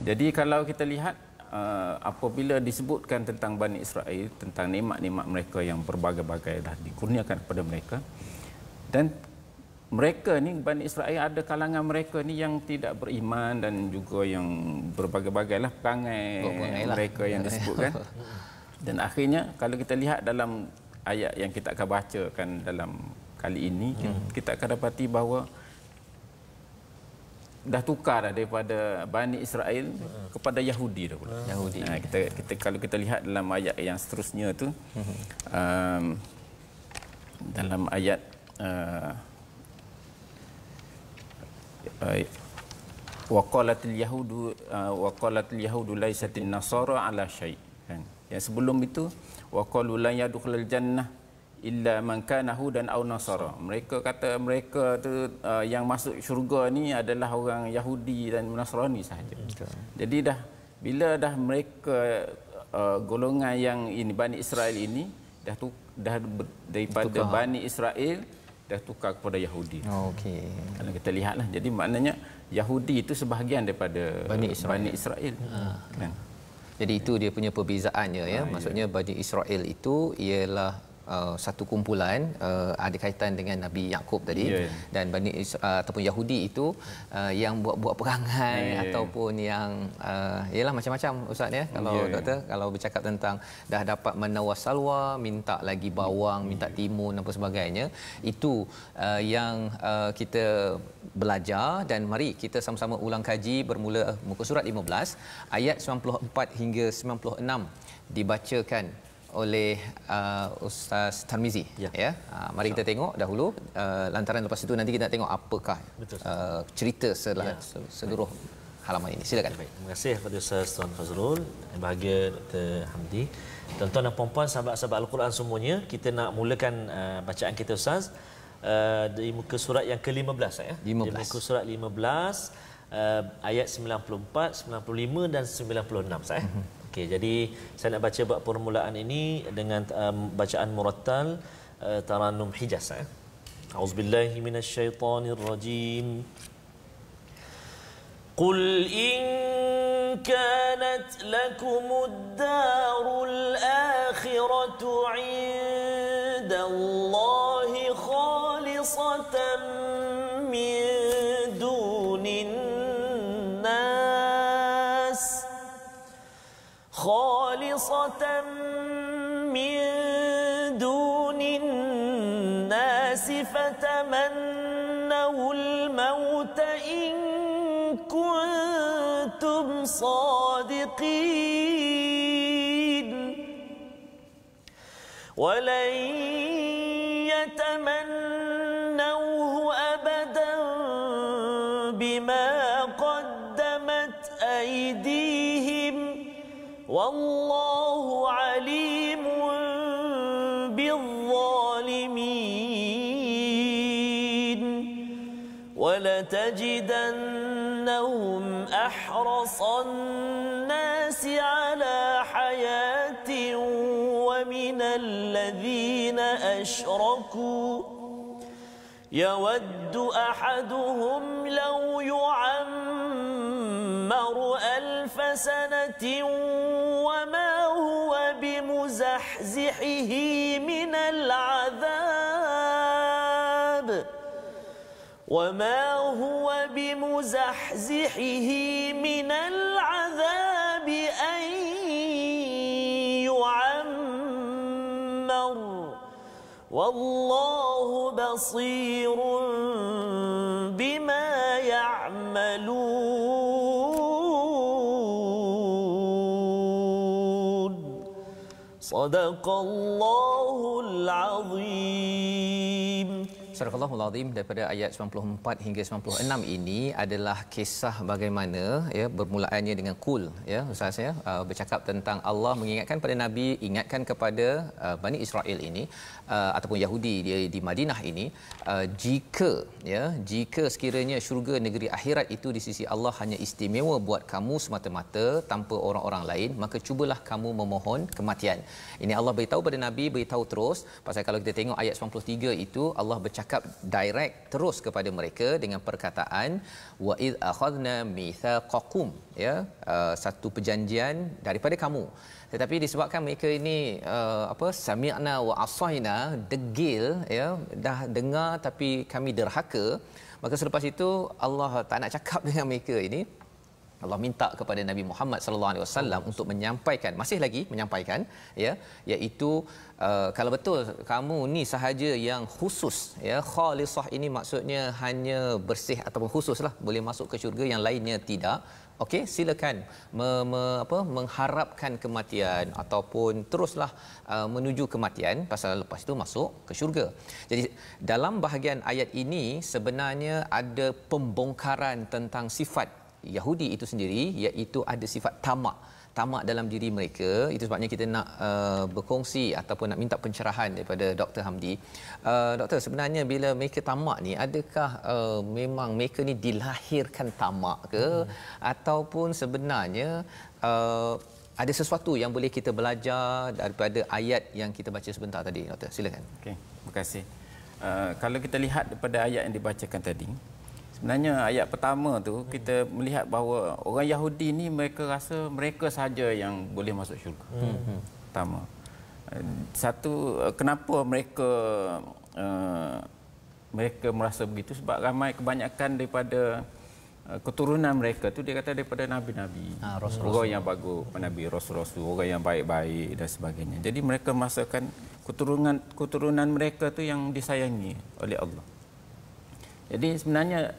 Jadi kalau kita lihat apabila disebutkan tentang Bani Israel, tentang nikmat-nikmat mereka yang berbagai-bagai dah dikurniakan kepada mereka, dan mereka ni Bani Israel ada kalangan mereka ni yang tidak beriman dan juga yang berbagai-bagailah perangai mereka yang disebutkan. Dan akhirnya kalau kita lihat dalam ayat yang kita akan bacakan dalam kali ini, kita akan dapati bahawa dah tukar dah daripada Bani Israel kepada Yahudi dah pula. Yahudi. Kita kalau kita lihat dalam ayat yang seterusnya tu, dalam ayat waqalatil yahudu laisatin nasara ala syai', kan. Yang sebelum itu waqalu la yadkhulul jannah illa man kana hudan aw nasara. Mereka kata mereka tu yang masuk syurga ni adalah orang Yahudi dan Nasrani sahaja. Jadi dah bila dah mereka golongan yang ini Bani Israel ini dah daripada tukar. Bani Israel dah tukar kepada Yahudi. Okey. Kalau kita lihatlah, jadi maknanya Yahudi itu sebahagian daripada Bani Israel. Kan? Jadi itu dia punya perbezaannya ya. Maksudnya Bani Israel itu ialah satu kumpulan ada kaitan dengan Nabi Yakub tadi, dan Bani ataupun Yahudi itu yang buat-buat perangai ataupun yang ialah macam-macam ustaz ya. Kalau doktor kalau bercakap tentang dah dapat menawar salwa, minta lagi bawang, minta timun dan sebagainya, itu yang kita belajar. Dan mari kita sama-sama ulang kaji bermula muka surat 15 ayat 94 hingga 96 dibacakan oleh Ustaz Tarmizi ya. Mari kita tengok dahulu, lantaran lepas itu nanti kita tengok apakah cerita seluruh halaman ini. Silakan. Baik, terima kasih kepada Ustaz Tuan Fazrul, yang bahagia Dr. Hamdi. Tuan-tuan dan puan-puan, sahabat-sahabat Al-Quran semuanya, kita nak mulakan bacaan kita Ustaz di muka surat yang ke-15 ya. Di muka surat 15 ayat 94, 95 dan 96 saya. Okey, jadi saya nak baca bab permulaan ini dengan bacaan murattal Tarannum Hijaz. A'udzubillahi minasyaitonir rajim. Qul in kanat lakumud darul akhiratu 'indallahi khalisatan min dunin خالصة من دون الناس فتمنوا الموت إن كنتم صادقين ولن يتمنوه أبدا بما قدمت أيديهم والله عليم بالظالمين ولتجدنهم أحرص الناس على حياة ومن الذين أشركوا يود أحدهم لو يعمر 1000 سنة وما هو بمزحزحه من العذاب أن يعمر والله بصير بما يعملون صدق الله العظيم. Surah Al-Azim daripada ayat 94 hingga 96 ini adalah kisah bagaimana ya bermulaannya dengan kul ya ustaz ya, bercakap tentang Allah mengingatkan pada Nabi, ingatkan kepada Bani Israel ini ataupun Yahudi di Madinah ini, jika sekiranya syurga negeri akhirat itu di sisi Allah hanya istimewa buat kamu semata-mata tanpa orang-orang lain, maka cubalah kamu memohon kematian. Ini Allah beritahu pada Nabi, beritahu terus pasal kalau kita tengok ayat 93 itu Allah bercakap bercakap direct terus kepada mereka dengan perkataan wa id akhadna mitsaqakum, ya, satu perjanjian daripada kamu. Tetapi disebabkan mereka ini sami'na wa asaina, degil, ya, dah dengar tapi kami derhaka, maka selepas itu Allah tak nak cakap dengan mereka ini. Allah minta kepada Nabi Muhammad sallallahu alaihi wasallam untuk menyampaikan, masih lagi menyampaikan, ya, iaitu kalau betul kamu ni sahaja yang khusus, ya, khalisah ini maksudnya hanya bersih ataupun khususlah boleh masuk ke syurga, yang lainnya tidak. Okey, silakan mengharapkan kematian ataupun teruslah menuju kematian, pasal lepas itu masuk ke syurga. Jadi dalam bahagian ayat ini sebenarnya ada pembongkaran tentang sifat Yahudi itu sendiri, iaitu ada sifat tamak dalam diri mereka. Itu sebabnya kita nak berkongsi ataupun nak minta pencerahan daripada Dr. Hamdi. Doktor, sebenarnya bila mereka tamak ni, adakah memang mereka ni dilahirkan tamak ke, ataupun sebenarnya ada sesuatu yang boleh kita belajar daripada ayat yang kita baca sebentar tadi, Doktor? Silakan. Okey, terima kasih. Kalau kita lihat daripada ayat yang dibacakan tadi, sebenarnya ayat pertama tu kita melihat bahawa orang Yahudi ni mereka rasa mereka sahaja yang boleh masuk syurga. Pertama. Satu, kenapa mereka merasa begitu? Sebab ramai kebanyakan daripada keturunan mereka tu dia kata daripada nabi-nabi, orang yang bagus, nabi, rasul-rasul, orang yang baik-baik dan sebagainya. Jadi mereka merasakan keturunan mereka tu yang disayangi oleh Allah. Jadi sebenarnya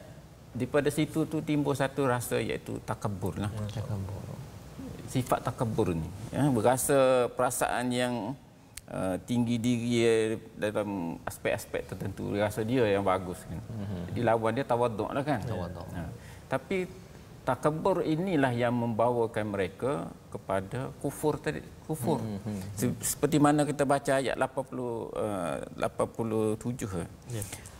daripada situ tu timbul satu rasa, iaitu takabur lah. Sifat takabur ni, ya, berasa perasaan yang tinggi diri dalam aspek-aspek tertentu, rasa dia yang bagus kan. Jadi lawan dia tawaduk lah kan. Tapi takabur inilah yang membawakan mereka kepada kufur tadi, kufur. Seperti mana kita baca ayat 87.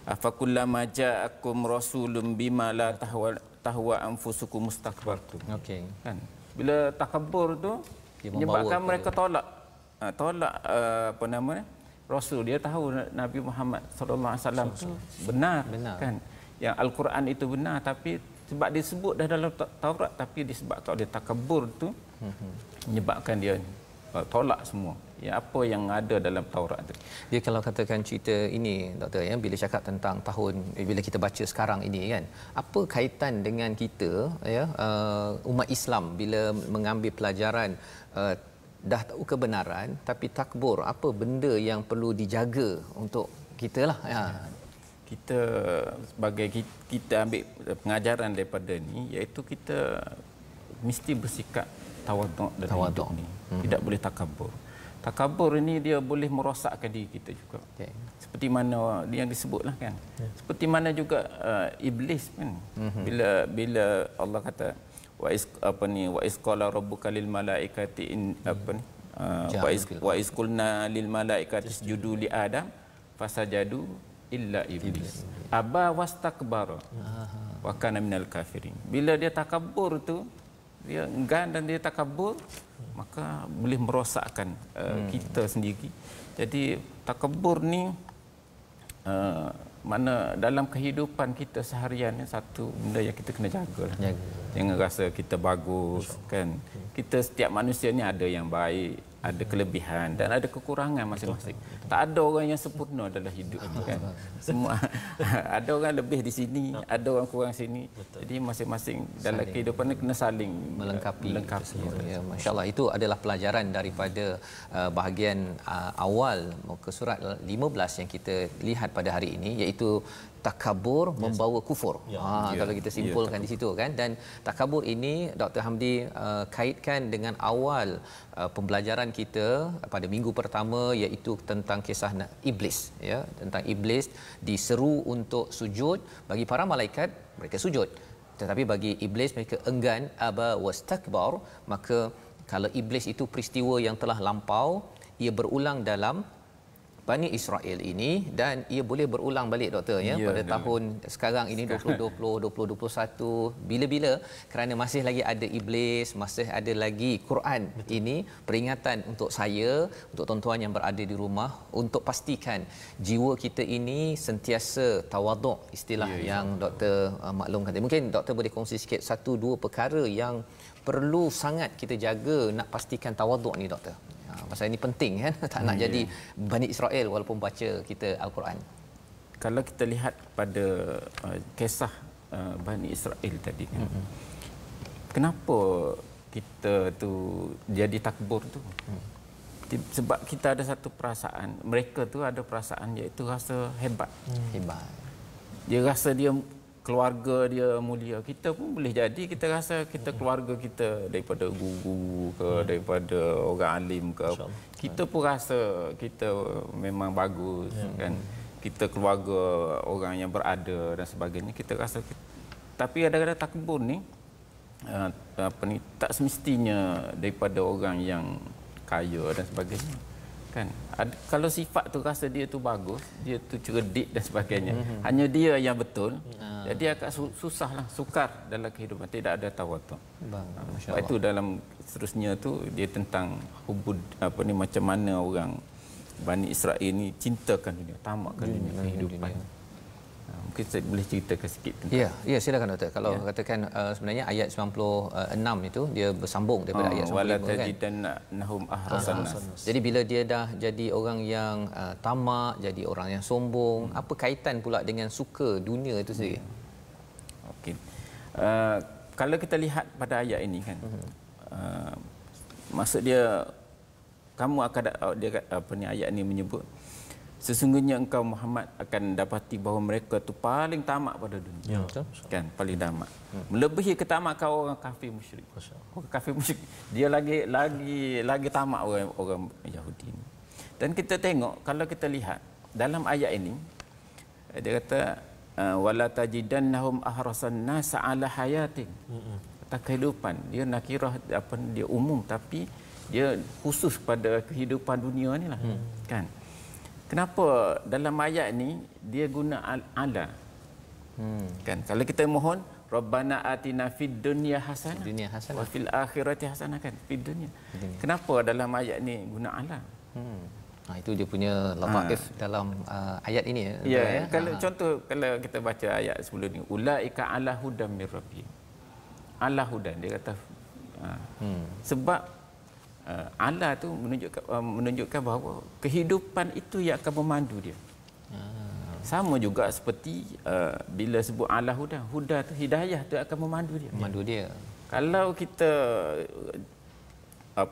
Afakullama ja'akum rasulun bima la tahwa anfusukum mustakbartum. Okey. Kan? Bila takabur tu menyebabkan mereka tolak Rasul. Dia tahu Nabi Muhammad sallallahu alaihi wasallam tu benar kan. Yang Al-Quran itu benar, tapi sebab disebut dah dalam Taurat, tapi disebabkan oleh takabur tu menyebabkan dia tolak semua apa yang ada dalam Taurat tu. Dia kalau katakan cerita ini, Doktor, ya, bila cakap tentang bila kita baca sekarang ini kan, apa kaitan dengan kita, ya, umat Islam bila mengambil pelajaran dah tahu kebenaran tapi takbur, apa benda yang perlu dijaga untuk kita lah, ya. Kita sebagai kita ambil pengajaran daripada ni, iaitu kita mesti bersikap tawaduk dalam hidup ni. Tidak boleh takabur. Takabur ini dia boleh merosakkan diri kita juga. Seperti mana yang disebutlah kan. Seperti mana juga iblis kan. Bila Allah kata wa is qala rabbuka lil malaikati wa is qulna lil malaikati isjudu li adam fasajadu illa iblis aba wastakbara wa kana minal kafirin. Bila dia takabur tu, dia enggan dan dia takabur, maka boleh merosakkan kita sendiri. Jadi takabur ni mana dalam kehidupan kita seharian ni satu benda yang kita kena jagalah. Jangan rasa kita bagus kan. Kita setiap manusia ni ada yang baik, ada kelebihan dan ada kekurangan masing-masing. Tak ada orang yang sempurna dalam hidup kan. Semua ada orang lebih di sini, ada orang kurang sini. Jadi masing-masing dalam kehidupan ni kena saling melengkapi. Ya, masya-Allah, itu adalah pelajaran daripada bahagian awal muka surat 15 yang kita lihat pada hari ini, iaitu takabur membawa kufur. Kalau kita simpulkan di situ kan. Dan takabur ini Dr. Hamdi kaitkan dengan awal pembelajaran kita pada minggu pertama, iaitu tentang kisah iblis, ya, tentang iblis diseru untuk sujud. Bagi para malaikat mereka sujud, tetapi bagi iblis mereka enggan, aba wastakbar. Maka kalau iblis itu peristiwa yang telah lampau, ia berulang dalam Bani Israel ini, dan ia boleh berulang balik doktor ya, pada tahun sekarang ini 2020 2021 bila-bila, kerana masih lagi ada iblis, masih ada lagi Quran. Ini peringatan untuk saya, untuk tuan-tuan yang berada di rumah, untuk pastikan jiwa kita ini sentiasa tawaduk, istilah yang doktor maklumkan. Mungkin doktor boleh kongsi sikit satu dua perkara yang perlu sangat kita jaga nak pastikan tawaduk ni doktor. Pasal ini penting kan, tak nak jadi Bani Israel walaupun baca kita Al-Quran. Kalau kita lihat pada kisah Bani Israel tadi kan, kenapa kita tu jadi takbur tu? Sebab kita ada satu perasaan, mereka tu ada perasaan iaitu rasa hebat. Hebat. Dia rasa dia keluarga dia mulia. Kita pun boleh jadi kita rasa kita keluarga kita daripada guru ke, daripada orang alim ke, kita pun rasa kita memang bagus kan. Kita keluarga orang yang berada dan sebagainya, kita rasa tapi kadang-kadang takbur ni tak semestinya daripada orang yang kaya dan sebagainya kan. Kalau sifat tu rasa dia tu bagus, dia tu cerdik dan sebagainya, hanya dia yang betul, jadi agak susahlah, sukar dalam kehidupan, tidak ada tawaduk. Sebab itu dalam seterusnya tu dia tentang hubud macam mana orang Bani Israel ni cintakan dunia, tamakkan dunia, kehidupan. Mungkin saya boleh ceritakan sikit tentang. Ya, silakan doktor. Kalau katakan sebenarnya ayat 96 itu dia bersambung daripada ayat 95 kan. Nahum ahrasan. Jadi bila dia dah jadi orang yang tamak, jadi orang yang sombong, apa kaitan pula dengan suka dunia itu sendiri? Okey. Kalau kita lihat pada ayat ini kan, maksud dia kamu akan ayat ini menyebut sesungguhnya engkau Muhammad akan dapati bahawa mereka tu paling tamak pada dunia. Kan, paling tamak. Melebihi ketamakan orang kafir musyrik. Orang kafir musyrik dia lagi tamak orang Yahudi ni. Dan kita tengok, kalau kita lihat dalam ayat ini dia kata wala tajidannahum ahrasan nas ala hayatin. Kata kehidupan, dia nakirah dia umum, tapi dia khusus pada kehidupan dunia ni lah. Kan? Kenapa dalam ayat ni dia guna ala? Kan, kalau kita mohon Rabbana atina fid dunya hasanah wa fil akhirati hasanah kan, fid dunya. Kenapa dalam ayat ni guna ala? Itu dia punya lataif dalam ayat ini ya. Kalau contoh, kalau kita baca ayat sebelum ni, ulaika ala hudam mir rabbihim. Ala hudan, dia kata sebab Allah tu menunjukkan bahawa kehidupan itu yang akan memandu dia. Sama juga seperti bila sebut Allah huda tu, hidayah tu akan memandu dia. Memandu dia. Kalau kita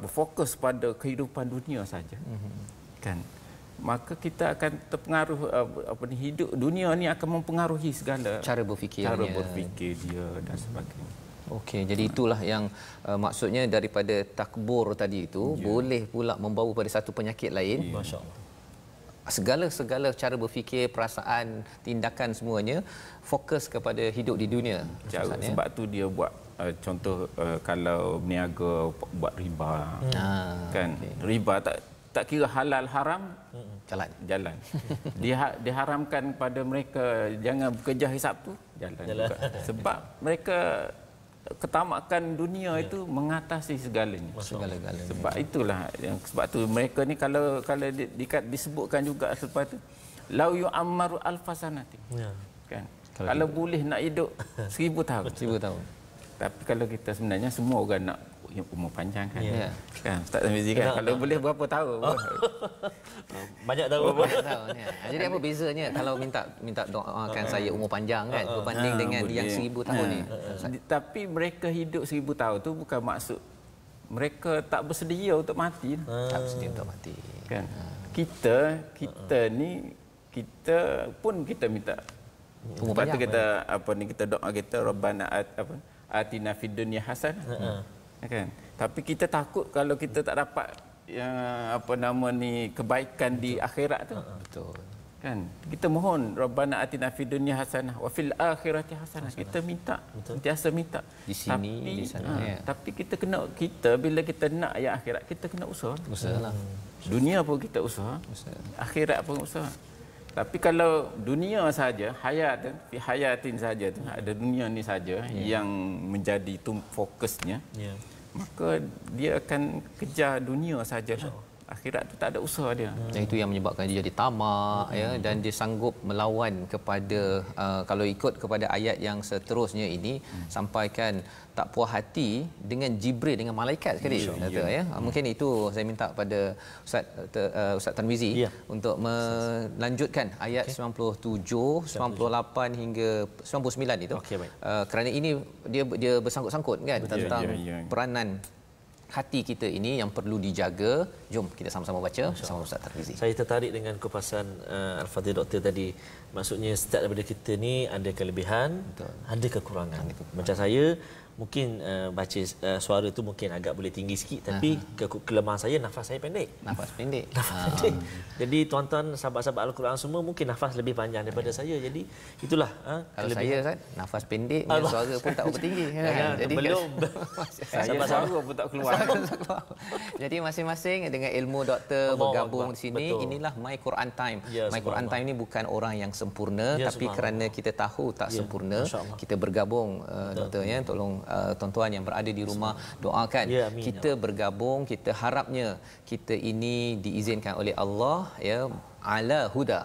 fokus pada kehidupan dunia saja, kan, maka kita akan terpengaruh hidup dunia ni akan mempengaruhi segala cara berfikir dia dan sebagainya. Okey, jadi itulah yang maksudnya daripada takbur tadi itu boleh pula membawa pada satu penyakit lain. Masya-Allah. Segala cara berfikir, perasaan, tindakan semuanya fokus kepada hidup di dunia. Sebab tu dia buat contoh kalau berniaga buat riba. Kan, riba tak kira halal haram, jalan. Diharamkan pada mereka jangan bekerja hari Sabtu, jalan juga. Sebab mereka ketamakan dunia itu mengatasi segalanya. Sebab itulah sebab tu mereka ni kalau disebutkan juga selepas tu lau yu'ammaru alfasanati. Kan? Kalau boleh nak hidup 1000 tahun. 1000 tahun. Tapi kalau kita sebenarnya semua orang nak umur panjang kan. Kan Ustaz Tamizi kan, kalau boleh berapa tahun? Banyak tahun. Jadi apa bezanya kalau minta doakan saya umur panjang kan berbanding dengan yang 1000 tahun ni? Tapi mereka hidup 1000 tahun tu bukan maksud mereka tak bersedia untuk mati. Tak bersedia untuk mati. Kan? Kita ni kita pun kita minta umur panjang. Kita kita doa kita Rabbana atina fid dunya hasanah. Kan? Tapi kita takut kalau kita tak dapat kebaikan di akhirat tu. Betul. Kan? Kita mohon Rabbana atina fid dunya hasanah wa fil akhirati hasanah. Kita minta, sentiasa minta. Di sini, di sana. Tapi kita bila kita nak yang akhirat, kita kena usaha. Usahalah. Dunia pun kita usaha, akhirat pun usaha. Tapi kalau dunia saja, fi hayatin saja tu, ada dunia ni saja yang menjadi fokusnya, maka dia akan kejar dunia sajalah. Akhirat tu tak ada usaha dia. Dan itu yang menyebabkan dia jadi tamak ya, dan dia sanggup melawan kepada kalau ikut kepada ayat yang seterusnya ini sampaikan tak puas hati dengan Jibril, dengan malaikat sekali kata ya. Mungkin itu saya minta pada Ustaz Tarmizi untuk melanjutkan ayat 97, 98 hingga 99 itu. Kerana ini dia bersangkut-sangkut kan tentang peranan hati kita ini yang perlu dijaga. Jom kita sama-sama baca bersama Ustaz Tarmizi. Saya tertarik dengan kupasan Al-Fadhil Doktor tadi. Maksudnya setiap daripada kita ni ada kelebihan, ada kekurangan. Macam saya mungkin baca suara tu mungkin agak boleh tinggi sikit, tapi kelemahan saya nafas saya pendek. Nafas pendek. Jadi tuan-tuan sahabat-sahabat Al-Quran semua mungkin nafas lebih panjang daripada saya. Jadi itulah kalau saya Ustaz nafas pendek, suara pun tak bertinggi. Jadi belum saya suara pun tak keluar. Jadi masing-masing dengan ilmu doktor bergabung di sini. Inilah My Quran Time. My Quran Time ni bukan orang yang sempurna, tapi kerana kita tahu tak sempurna, kita bergabung doktor ya. Tolong tuan-tuan yang berada di rumah doakan kita bergabung. Kita harapnya kita ini diizinkan oleh Allah ya, ala huda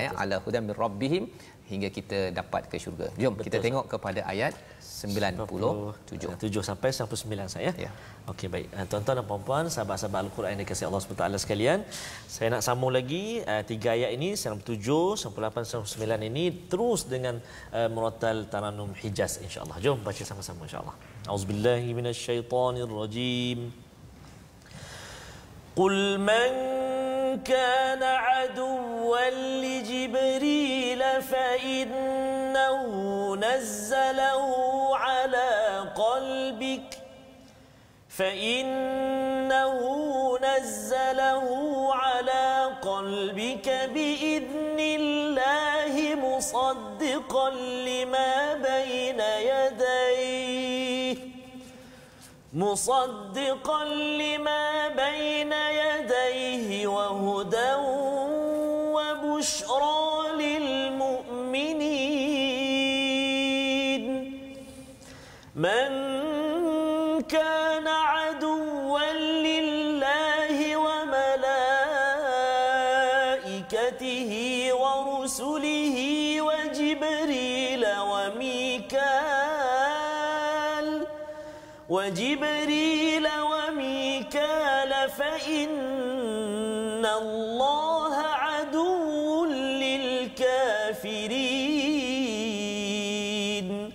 ya, ala huda min rabbihim, hingga kita dapat ke syurga. Jom kita tengok kepada ayat 97 sampai 99 saya. Okey, baik. Tuan-tuan dan puan-puan, sahabat-sahabat Al-Quran yang dikasihi Allah SWT sekalian, saya nak sambung lagi 3 ayat ini, 97, 98, 99 ini terus dengan Murattal Taranum Hijaz insya-Allah. Jom baca sama-sama insya-Allah. Auzubillahi minasyaitonirrajim. Qul man كان عدوا لجبريل فإنه نزله على قلبك بإذن الله مصدقا لما بين يديه وهدى وبشرى للمؤمنين من كان عدوا لله وملائكته ورسله وجبريل وميكال فإن الله عدو للكافرين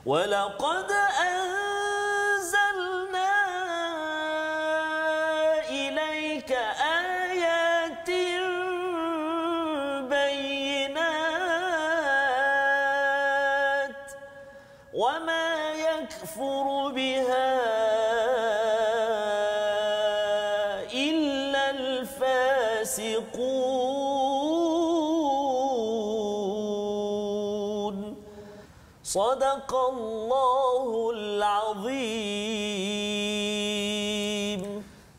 ولقد أنزلنا إليك آيات بينات وما يكفر بها إلا الفاسقون صدق الله العظيم.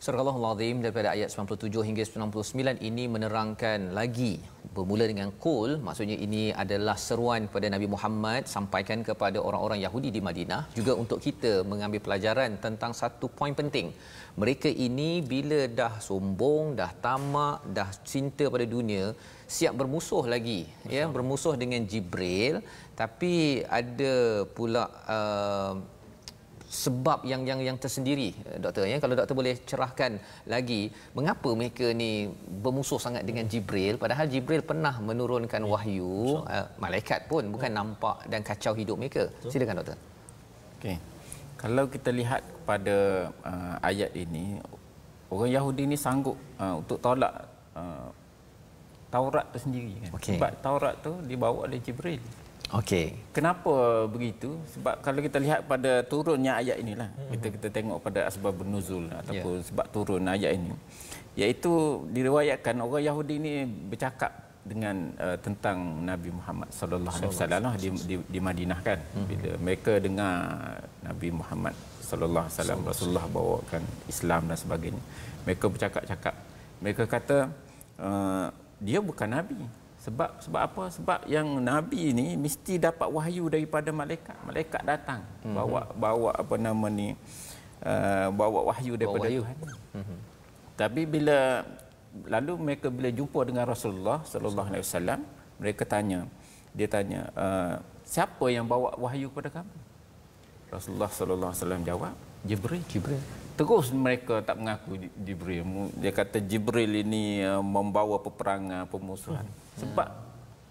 Surah Al-Azim daripada ayat 97 hingga 99 ini menerangkan lagi, bermula dengan qul, maksudnya ini adalah seruan kepada Nabi Muhammad, sampaikan kepada orang-orang Yahudi di Madinah, juga untuk kita mengambil pelajaran tentang satu poin penting. Mereka ini bila dah sombong, dah tamak, dah cinta pada dunia, siap bermusuh lagi ya, bermusuh dengan Jibril. Tapi ada pula sebab yang tersendiri doktor ya. Kalau doktor boleh cerahkan lagi mengapa mereka ni bermusuh sangat dengan Jibril, padahal Jibril pernah menurunkan wahyu, malaikat pun bukan nampak dan kacau hidup mereka. Silakan doktor. Okey. Kalau kita lihat kepada ayat ini, orang Yahudi ni sanggup untuk tolak Taurat tu sendiri kan. Sebab Taurat tu dibawa oleh Jibril. Okey. Kenapa begitu? Sebab kalau kita lihat pada turunnya ayat inilah, kita tengok pada asbabun nuzul ataupun sebab turun ayat ini, iaitu diriwayatkan orang Yahudi ini bercakap dengan tentang Nabi Muhammad sallallahu alaihi wasallam di Madinah kan. Bila mereka dengar Nabi Muhammad sallallahu alaihi wasallam, Rasulullah bawakan Islam dan sebagainya, mereka bercakap-cakap. Mereka kata dia bukan nabi. Sebab apa? Sebab yang nabi ini mesti dapat wahyu daripada malaikat. Malaikat datang bawa apa nama ni, bawa wahyu daripada Tuhan. Tapi lalu mereka bila jumpa dengan Rasulullah sallallahu alaihi wasallam, mereka tanya, siapa yang bawa wahyu kepada kamu? Rasulullah sallallahu alaihi wasallam jawab, Jibril. Terus mereka tak mengaku Jibril. Dia kata Jibril ini membawa peperangan, pemusuhan.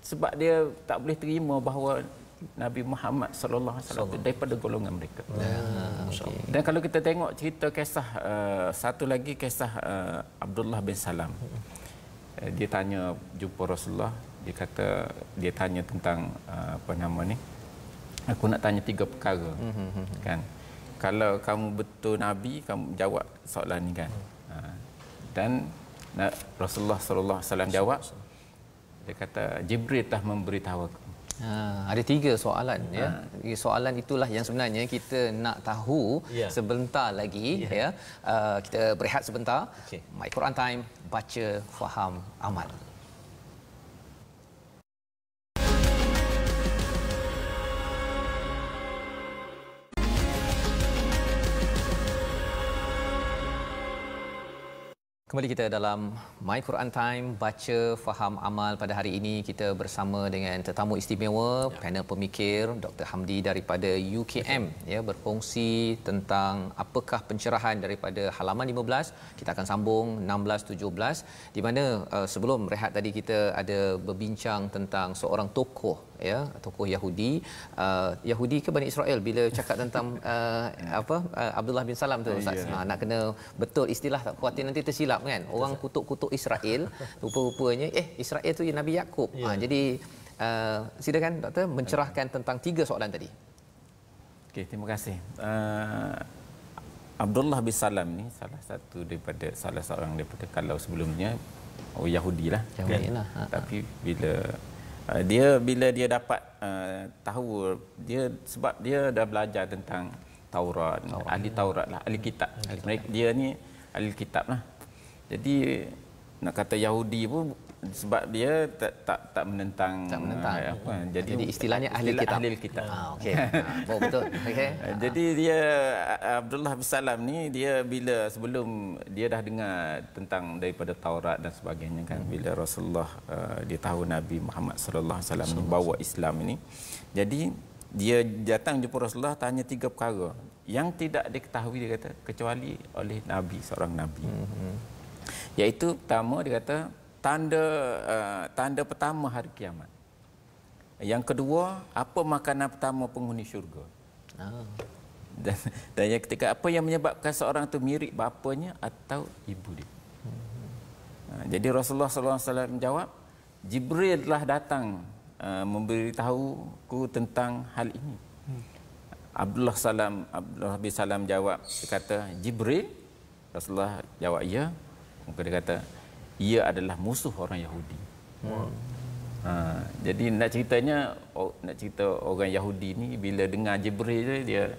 Sebab dia tak boleh terima bahawa Nabi Muhammad sallallahu alaihi wasallam daripada golongan mereka. Dan kalau kita tengok cerita kisah satu lagi kisah Abdullah bin Salam. Dia tanya jumpa Rasulullah, dia tanya tentang apa nama ni? Aku nak tanya 3 perkara. Kan? Kalau kamu betul nabi, kamu jawab soalan ni kan. Dan Rasulullah sallallahu alaihi wasallam jawab, dia kata Jibril telah memberitahu aku. Ada 3 soalan ya. Soalan itulah yang sebenarnya kita nak tahu sebentar lagi ya. Kita berehat sebentar. My Quran Time, baca, faham, amal. Kembali kita dalam My Quran Time, baca, faham, amal. Pada hari ini kita bersama dengan tetamu istimewa, panel pemikir Dr. Hamdi daripada UKM ya, berkongsi tentang apakah pencerahan daripada halaman 15. Kita akan sambung 16 17 di mana sebelum rehat tadi kita ada berbincang tentang seorang tokoh ya, tokoh Yahudi. Yahudi ke Bani Israel bila cakap tentang Abdullah bin Salam tu Ustaz. Nak kena betul istilah, tak khawatir nanti tersilap kan. Orang kutuk-kutuk Israel, rupa-rupanya Israel tu Nabi Yakub. Jadi silakan doktor mencerahkan tentang 3 soalan tadi. Okey, terima kasih. Abdullah bin Salam ni salah seorang daripada, kalau sebelumnya Yahudi lah. Tapi bila dia dapat tahu sebab dia dah belajar tentang Taurat. Ahli Taurat lah, ahli kitab. Dia ni ahli kitab lah. Jadi nak kata Yahudi pun sebab dia tak menentang. Jadi istilahnya ahli kitab. Okey. Betul. Okey. Jadi dia Abdullah bin Salam ni, dia bila sebelum dia dah dengar tentang daripada Taurat dan sebagainya kan, bila Rasulullah dia tahu Nabi Muhammad sallallahu alaihi wasallam bawa Islam ini. Jadi dia datang jumpa Rasulullah, tanya 3 perkara yang tidak diketahui, dia kata, kecuali oleh Nabi, seorang Nabi. Iaitu pertama, dia kata tanda pertama hari kiamat. Yang kedua, apa makanan pertama penghuni syurga. Dan yang ketiga, apa yang menyebabkan seorang itu mirip bapanya atau ibu dia. Jadi Rasulullah SAW menjawab, Jibril telah datang memberitahuku tentang hal ini. Abdullah bin Salam jawab, dia kata, Jibril? Rasulullah jawab, ya. Maka dia kata, ia adalah musuh orang Yahudi. Jadi nak cerita orang Yahudi ni bila dengar Jibril dia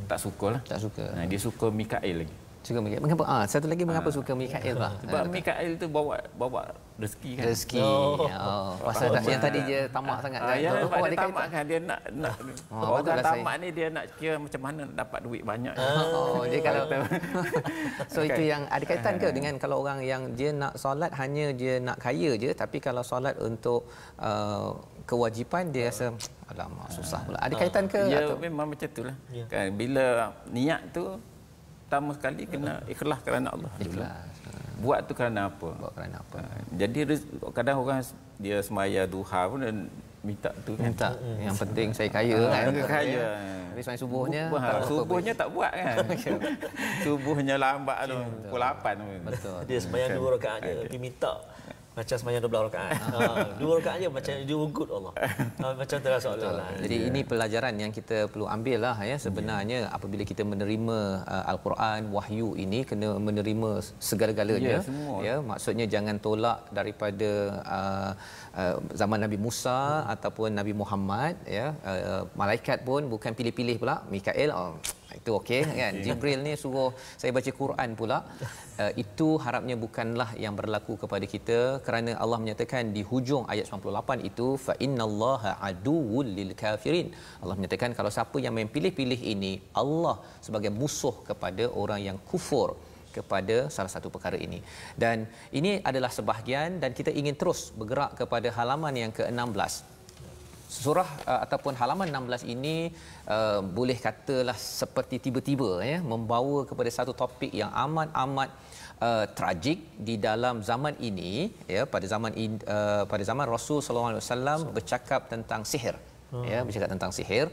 tak sukalah. Tak suka. Dia suka Mikail lagi. Suka Mikail. Mengapa? Satu lagi mengapa suka Mikail lah? Sebab Mikail tu bawa rezeki kan. Rezeki. Pasal yang tadi dia tamak sangat kan. Ya, dia tamak kan, dia nak orang tamak ni dia nak kira macam mana nak dapat duit banyak. Dia kalau so itu yang ada kaitan ke dengan kalau orang yang dia nak solat hanya dia nak kaya je, tapi kalau solat untuk kewajipan dia rasa alamak susah pula. Ada kaitan ke? Ya, memang macam itulah. Kan bila niat tu pertama sekali kena ikhlas kerana Allah. Ikhlas. Buat tu kerana apa? Jadi kadang orang dia semaya duha pun dan minta tu kan. Minta. Yang penting saya kaya kan. Kaya. Tapi sembahyang subuhnya subuhnya tak buat kan. Subuhnya lambat tu pukul 8 tu. Betul. Dia sembahyang 2 rakaat je tapi minta. macam sembahyang 12 rakaat. 2 rakaat je macam diugut Allah. Macam terasa Allah. Jadi ini pelajaran yang kita perlu ambil lah ya. Sebenarnya apabila kita menerima Al-Quran, wahyu ini kena menerima segala-galanya. Ya, maksudnya jangan tolak daripada zaman Nabi Musa ataupun Nabi Muhammad ya. Malaikat pun bukan pilih-pilih pula. Mikael itu okey kan. Jibril ni suruh saya baca Quran pula. Itu harapnya bukanlah yang berlaku kepada kita, kerana Allah menyatakan di hujung ayat 98 itu fa innallaha aduwwul lil kafirin. Allah menyatakan kalau siapa yang pilih-pilih ini, Allah sebagai musuh kepada orang yang kufur kepada salah satu perkara ini. Dan ini adalah sebahagian, dan kita ingin terus bergerak kepada halaman yang ke-16. Surah ataupun halaman 16 ini boleh katalah seperti tiba-tiba ya, membawa kepada satu topik yang amat tragik di dalam zaman ini ya. Pada zaman Rasul sallallahu alaihi wasallam bercakap tentang sihir. Ya, bercakap tentang sihir.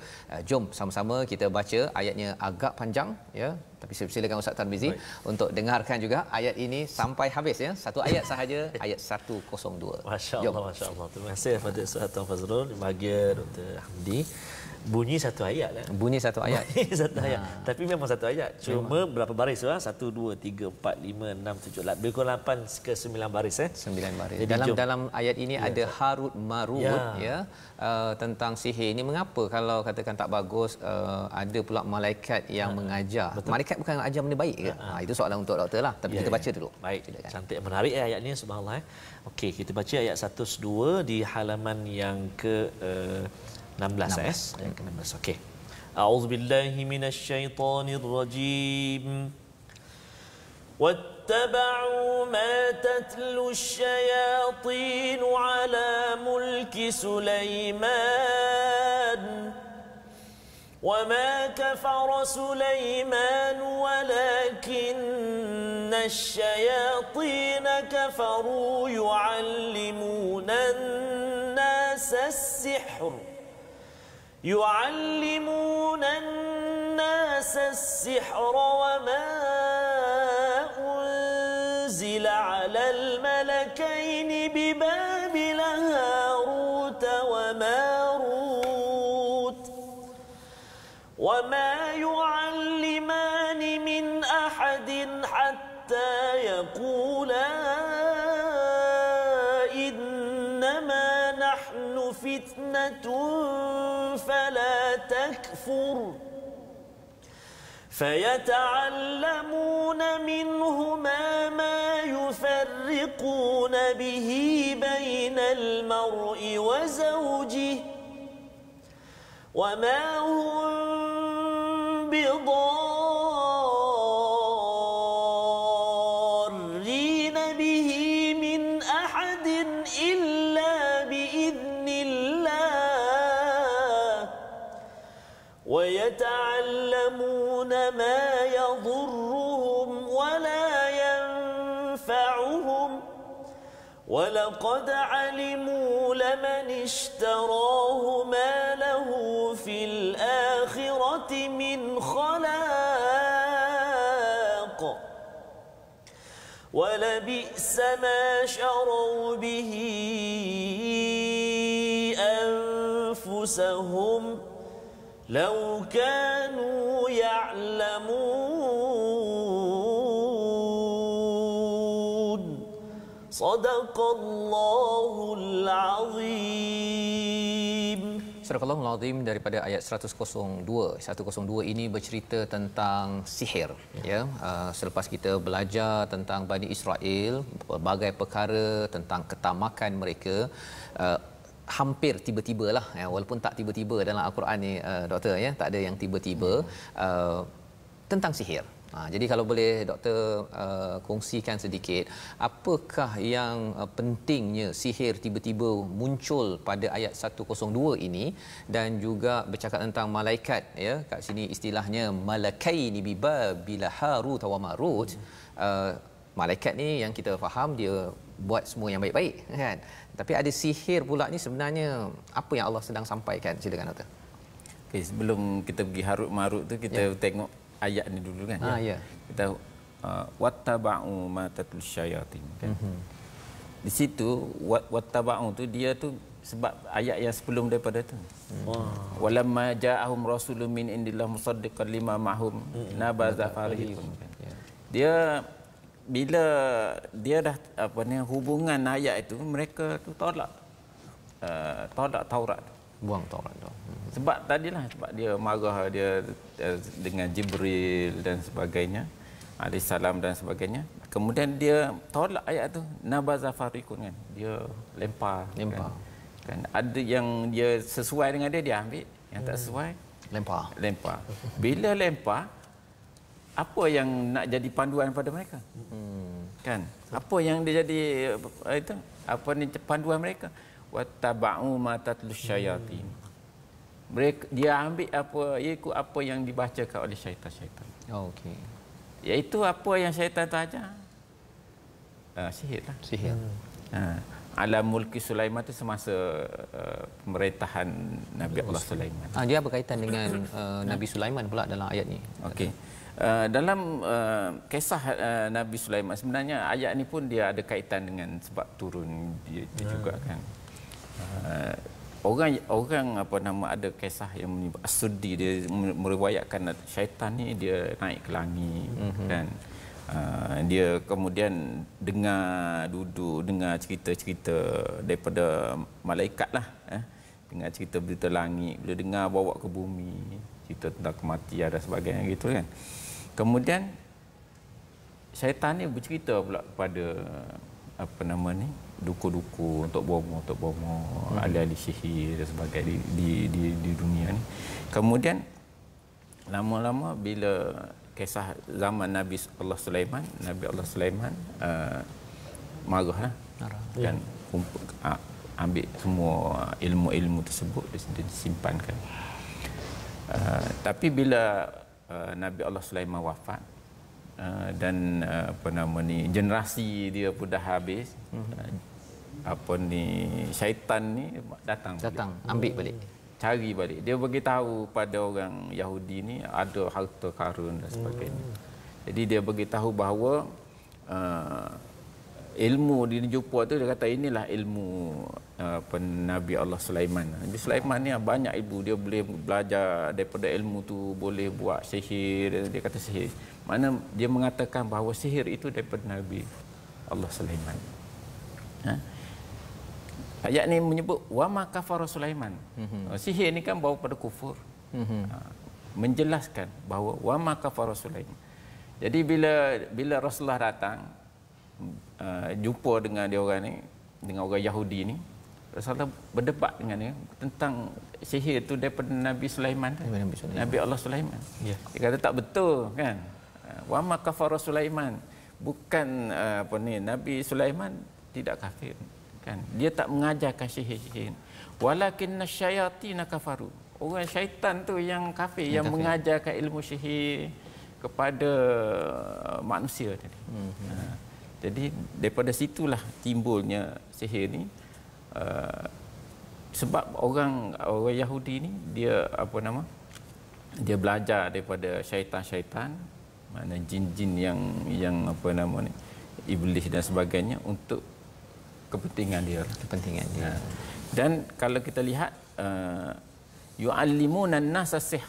Jom sama-sama kita baca ayatnya, agak panjang ya, tapi silakan Ustaz Tarmizi untuk dengarkan juga ayat ini sampai habis ya. Satu ayat sahaja, ayat 102. Masya-Allah, masya-Allah. Terima kasih kepada Ustaz Tuan Fazrul, bahagia Dr. Hamdi. Bunyi satu ayat lah. Bunyi satu ayat. Satu ayat. Tapi memang satu ayat. Cuma berapa baris lah? 1 2 3 4 5 6 7 8. Lebih kurang 8 ke 9 baris 9 baris. Jadi dalam ayat ini ada Harut Marut ya. Tentang sihir ini, mengapa kalau katakan tak bagus ada pula malaikat yang mengajar. Betul. Malaikat bukan ajar benda baik ke? Itu soalan untuk doktor lah. Tapi kita baca dulu. Baik. Silakan. Cantik, menarik ayat ni, subhanallah. Okey, kita baca ayat 102 di halaman yang ke 16 ayat ke-16. Okey. A'udzubillahi minasyaitonir rajim. واتبعوا ما تتلو الشياطين على ملك سليمان وما كفر سليمان ولكن الشياطين كفروا يعلمون الناس السحر وما أنزل على الملكين ببابل هاروت وماروت وما يعلمان من أحد حتى يقولا إنما نحن فتنة فلا تكفر فيتعلمون منهما ما يفرقون به بين المرء وزوجه وما هم بضارين به من أحد إلا بإذن الله ويتعلمون ما يضرهم ولا ينفعهم ولقد علموا لمن اشتراه ما له في الآخرة من خلاق ولبئس ما شروا به أنفسهم لو كانوا يعلمون صدق الله العظيم. Surah Al-Azim Azim daripada ayat 102. 102 ini bercerita tentang sihir ya. Selepas kita belajar tentang Bani Israel, berbagai perkara tentang ketamakan mereka, hampir tiba-tibalah ya, walaupun tak tiba-tiba dalam Al-Quran ni doktor ya, tak ada yang tiba-tiba tentang sihir. Jadi kalau boleh doktor kongsikan sedikit, apakah yang pentingnya sihir tiba-tiba muncul pada ayat 102 ini, dan juga bercakap tentang malaikat ya, kat sini istilahnya malakaini bibabil harut wa marut. Malaikat ni yang kita faham dia buat semua yang baik-baik kan, tapi ada sihir pula ni, sebenarnya apa yang Allah sedang sampaikan? Silakan doktor. Okey, sebelum kita pergi Harut Marut tu, kita tengok ayat ni dulu kan. Ya. Kita wattaba'u ma tatlu syayatin kan. Di situ wattaba'u tu dia tu sebab ayat yang sebelum daripada tu. Walamma ja'ahum rasulun min indillah musaddiqan lima ma'hum nabaza fariqun. Dia bila dia dah hubungan ayat itu, mereka tu tolak Taurat. Buang Taurat tu. Sebab sebab dia marah dia dengan Jibril dan sebagainya, alaihissalam dan sebagainya. Kemudian dia tolak ayat tu, nabaza fariqun kan. Dia lempar. Kan ada yang dia sesuai dengan dia ambil, yang tak sesuai lempar. Bila lempar, apa yang nak jadi panduan pada mereka? Kan? Apa yang dia jadi panduan mereka? Wattaba'u ma tatlus syayatin. Mereka dia ambil ikut apa yang dibacakan oleh syaitan-syaitan. Okey. Iaitu apa yang syaitan tu ajar. Sihir. Alam mulki Sulaiman itu semasa pemerintahan Nabi Allah Sulaiman. Dia berkaitan dengan Nabi Sulaiman pula dalam ayat ni. Okey. Dalam kisah Nabi Sulaiman, sebenarnya ayat ni pun dia ada kaitan dengan sebab turun dia juga kan. Orang ada kisah yang menyebut As-Suddi, dia meriwayatkan syaitan ni dia naik ke langit kan. Dia kemudian dengar cerita-cerita daripada malaikat lah, dengar cerita berita langit, bila dengar bawa ke bumi, cerita tentang kematian dan sebagainya gitu kan. Kemudian syaitan ni bercerita pula kepada duku-duku untuk bomo ahli-ahli sihir dan sebagainya di dunia ni. Kemudian lama-lama bila kisah zaman Nabi Allah Sulaiman marahlah kan, ambil semua ilmu-ilmu tersebut disimpankan. Tapi bila Nabi Allah Sulaiman wafat dan generasi dia pun dah habis, syaitan ni datang ambil balik, cari balik. Dia beritahu pada orang Yahudi ni ada harta karun dan sebagainya. Jadi dia beritahu bahawa ilmu dia jumpa tu, dia kata inilah ilmu Nabi Allah Sulaiman. Nabi Sulaiman ni banyak ilmu, dia boleh belajar daripada ilmu tu, boleh buat sihir. Dia kata sihir. Mana dia mengatakan bahawa sihir itu daripada Nabi Allah Sulaiman. Ayat ni menyebut wa ma kafara Sulaiman. Sihir ni kan bawa pada kufur. Menjelaskan bahawa wa ma kafara Sulaiman. Jadi bila Rasulullah datang jumpa dengan dia orang ni, dengan orang Yahudi ni, Rasulullah berdebat dengan dia tentang sihir itu daripada Nabi Sulaiman. Nabi Allah Sulaiman. Dia kata tak betul kan. Wa ma kafara Sulaiman. Bukan Nabi Sulaiman tidak kafir. Kan? Dia tak mengajarkan sihir-sihir. Walakinna syayatin kafaru. Orang syaitan tu yang kafir, yang mengajarkan ilmu sihir kepada manusia tadi. Jadi daripada situlah timbulnya sihir ni. Sebab orang Yahudi ni dia dia belajar daripada syaitan-syaitan, mana jin-jin yang iblis dan sebagainya untuk kepentingan dia. Dan kalau kita lihat yu'allimuna an-nasa sihr.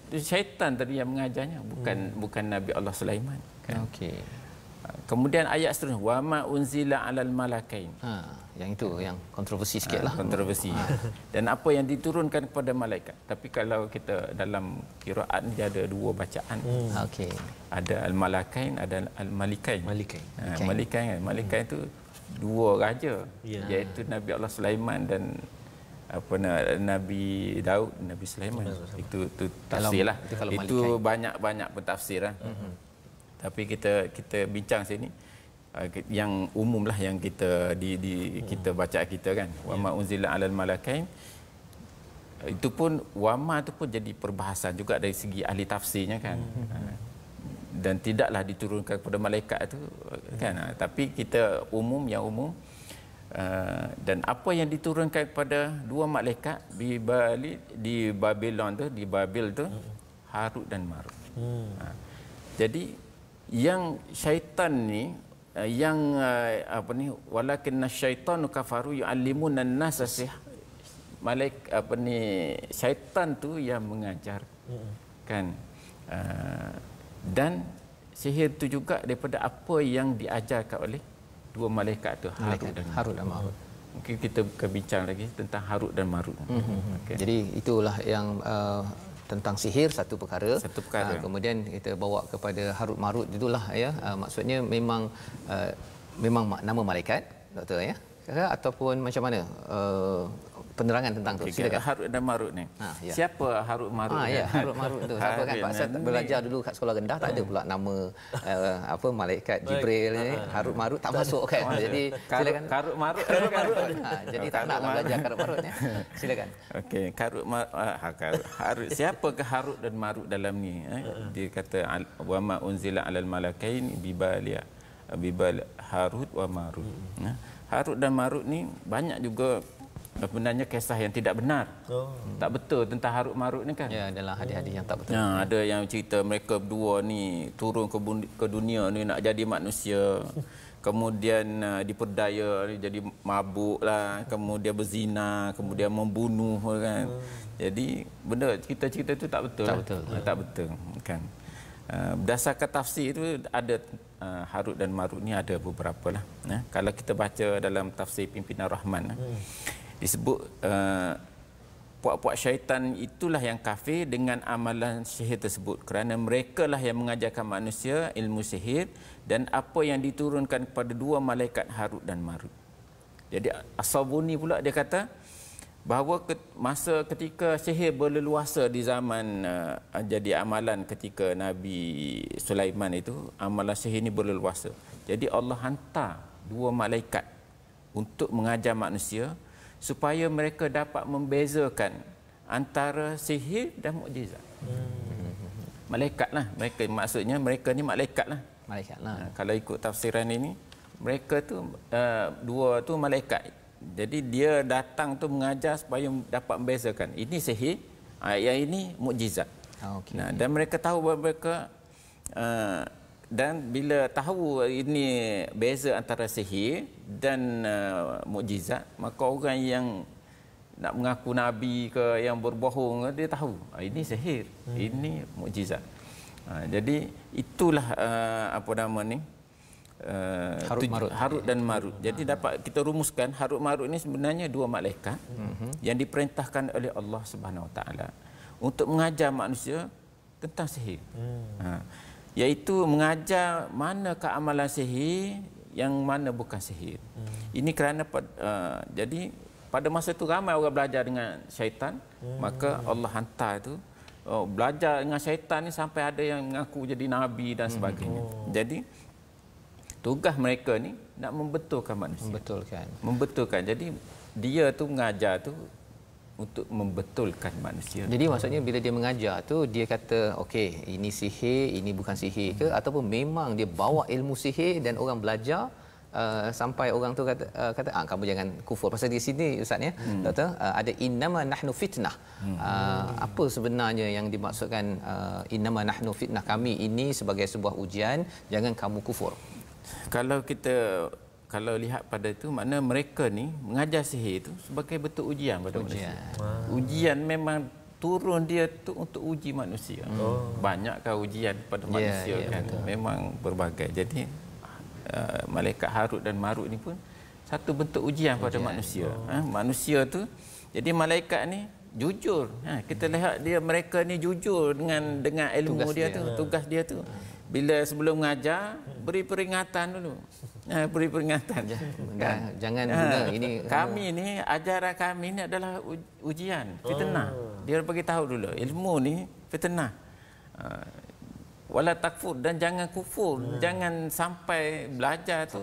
Itu syaitan tadi yang mengajarnya, bukan Nabi Allah Sulaiman kan. Okey. Kemudian ayat seterusnya wa ma unzila 'alal malakain. Yang itu yang kontroversi sikitlah. Kontroversi. Dan apa yang diturunkan kepada malaikat. Tapi kalau kita dalam qiraat ni ada dua bacaan. Okey. Ada al-malakain, ada al-malikain. Malikain itu dua raja, iaitu Nabi Allah Sulaiman dan Nabi Daud, Nabi Sulaiman. Itu tafsirlah. Itu banyak pentafsiran. Tapi kita bincang sini yang umumlah yang kita kita baca kita kan. Wa ma unzila 'alal malakain. Itu pun wama itu pun jadi perbahasan juga dari segi ahli tafsirnya kan. Dan tidaklah diturunkan kepada malaikat itu kan. Tapi kita yang umum dan apa yang diturunkan kepada dua malaikat di Babil tu Harut dan Marut. Jadi yang syaitan ni yang apa ni, walakinna syaitanu kafaru yu'allimuna an-nasa syaitan tu yang mengajar kan. Dan sihir tu juga daripada apa yang diajarkan oleh dua malaikat tu, Harut dan Marut. Mungkin kita akan bincang lagi tentang Harut dan Marut. Okay. Jadi itulah yang tentang sihir satu perkara. Kemudian kita bawa kepada Harut Marut itulah ya. Maksudnya memang nama malaikat, doktor ya. Ataupun macam mana penerangan tentang tu? Silakan. Harut dan Marut ni. Ya. Siapa Harut Marut? Ya, Harut Marut tu. Siapa kan? Pak saya belajar dulu kat sekolah rendah tak ada pula nama malaikat Jibril ni. Harut Marut tak masuk kan. Jadi silakan. Harut Marut. Jadi tak naklah belajar Harut Marut ni. Silakan. Okey, Harut. Siapakah Harut dan Marut dalam ni? Dia kata wa ma unzila alal malakain bibal Harut wa Marut. Harut dan Marut ni banyak juga sebenarnya kisah yang tidak benar. Tak betul tentang Harut Marut ni kan. Ya, adalah hadis-hadis yang tak betul. Ada yang cerita mereka berdua ni turun ke dunia ni nak jadi manusia. Kemudian diperdaya jadi mabuk lah, kemudian berzina, kemudian membunuh kan. Jadi benda cerita-cerita tu tak betul. Tak betul kan. Berdasarkan tafsir itu ada Harut dan Marut ni ada beberapa lah. Kalau kita baca dalam tafsir Pimpinan Rahman disebut puak-puak syaitan itulah yang kafir dengan amalan sihir tersebut kerana mereka lah yang mengajarkan manusia ilmu sihir dan apa yang diturunkan kepada dua malaikat Harut dan Marut. Jadi As-Sabuni pula dia kata bahawa masa ketika sihir berleluasa di zaman jadi amalan ketika Nabi Sulaiman itu, amalan sihir ini berleluasa. Jadi Allah hantar dua malaikat untuk mengajar manusia supaya mereka dapat membezakan antara sihir dan mukjizat. Malaikat lah mereka, maksudnya mereka ni malaikat lah. Kalau ikut tafsiran ini, mereka tu dua tu malaikat. Jadi dia datang tu mengajar supaya dapat membezakan ini sihir, yang ini mukjizat. Dan mereka tahu bahawa mereka dan bila tahu ini beza antara sihir dan mukjizat, maka orang yang nak mengaku nabi ke yang berbohong dia tahu ini sihir, ini mukjizat. Jadi itulah apa nama ni, Harut dan Marut. Jadi dapat kita rumuskan Harut Marut ini sebenarnya dua malaikat yang diperintahkan oleh Allah Subhanahu Wa Taala untuk mengajar manusia tentang sihir. Iaitu mengajar manakah amalan sihir yang mana bukan sihir. Ini kerana jadi pada masa itu ramai orang belajar dengan syaitan, maka Allah hantar itu belajar dengan syaitan ni sampai ada yang mengaku jadi nabi dan sebagainya. Jadi tugas mereka ni nak membetulkan manusia. Membetulkan. Jadi dia tu mengajar tu untuk membetulkan manusia. Jadi maksudnya bila dia mengajar tu dia kata okey ini sihir, ini bukan sihir ke, ataupun memang dia bawa ilmu sihir dan orang belajar sampai orang tu kata kamu jangan kufur. Pasal di sini ustaz ya, doktor, ada innama nahnu fitnah. Apa sebenarnya yang dimaksudkan innama nahnu fitnah, kami ini sebagai sebuah ujian, jangan kamu kufur. Kalau lihat pada itu, makna mereka ni mengajar sihir itu sebagai bentuk ujian pada manusia. Ujian memang turun dia tu untuk uji manusia. Banyakkah ujian pada manusia kan? Betul. Memang berbagai. Jadi malaikat Harut dan Marut ni pun satu bentuk ujian pada manusia. Manusia tu, jadi malaikat ni jujur. Kita lihat mereka ni jujur dengan ilmu tugas dia tu. Bila sebelum mengajar, beri peringatan dulu. Beri peringatan. Jangan guna ini. Kami ni, ajaran kami ni adalah ujian, fitnah. Dia bagi tahu dulu, ilmu ni fitnah. Wala takfur, dan jangan kufur. Jangan sampai belajar tu.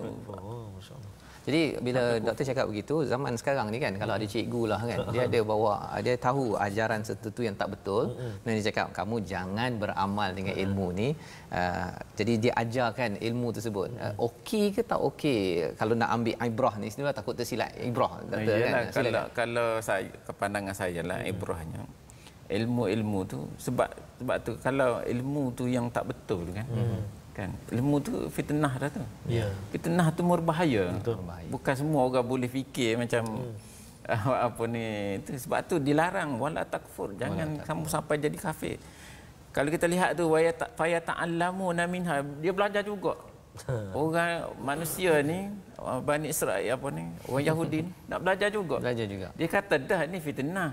Jadi bila doktor cakap begitu, zaman sekarang ni kan, kalau ada cikgu lah kan, dia ada bawa, dia tahu ajaran tertentu yang tak betul, dan dia cakap kamu jangan beramal dengan ilmu ni. Jadi dia ajarkan ilmu tersebut. Okey ke tak okey kalau nak ambil ibrah ni? Sebenarnya takut tersilap ibrah, doktor. Yalah, kalau saya, kepandangan saya lah, ibrahnya ilmu-ilmu tu sebab tu kalau ilmu tu yang tak betul kan, Kan? Ilmu tu fitnah dah tu. Ya. Fitnah tu berbahaya. Betul. Bukan semua orang boleh fikir macam apa ni. Sebab tu dilarang wala takfur. Jangan kamu sampai jadi kafir. Kalau kita lihat tu faya ta'allamuna minha, dia belajar juga. Orang manusia ni, Bani Israel apa ni, orang Yahudi ni nak belajar juga. Belajar juga. Dia kata dah ni fitnah.